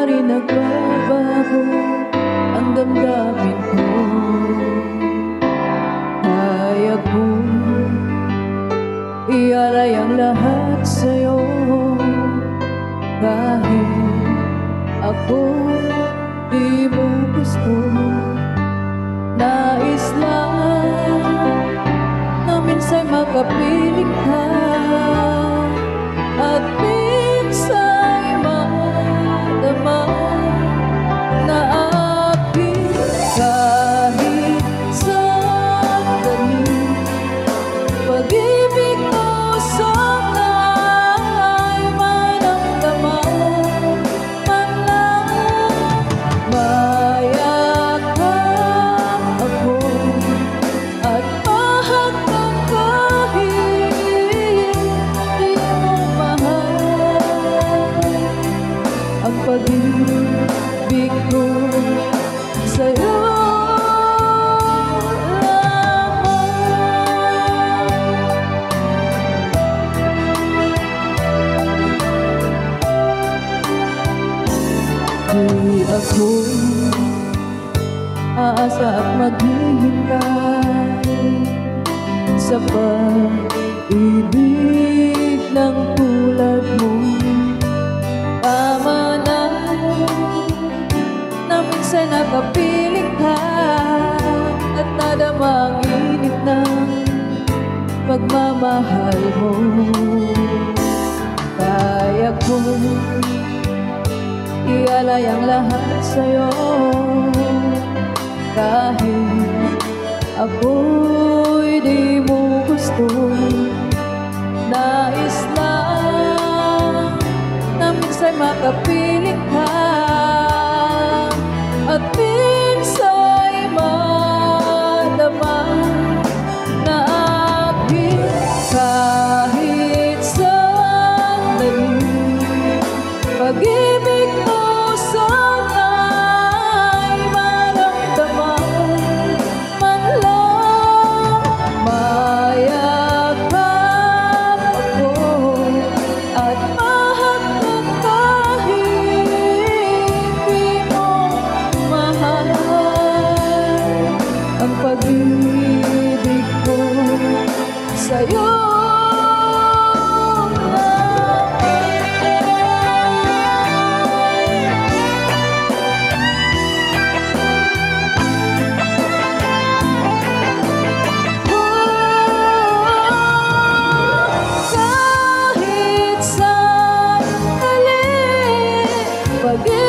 rin nagbabago ang damdamin ko. Kaya kong ialay ang lahat sa'yo, kahit ako di mo gusto. Nais lang na minsan makapiling ka, at minsan madama na aking kahit sandali. Pag-ibig mo sana ay maramdaman man lang. Mayakap ako at mahagkan kahit di mo mahal. Ang pag-ibig ko sa'yo di ako aasa at maghihintay sa pag-ibig ng tulad mo. Tama na minsan nakapiling ka at nadama ang init ng pagmamahal mo. Kaya kong ialay ang lahat sa'yo, kahit ako'y di mo gusto. Nais lang na minsan makapiling ka, at minsan madama na aking kahit sandali. Pag-ibig mo sana ay maramdaman man lang. Mayakap ako at mahagkan kahit di mo mahal. Ang pag-ibig ko sa'yo forgive.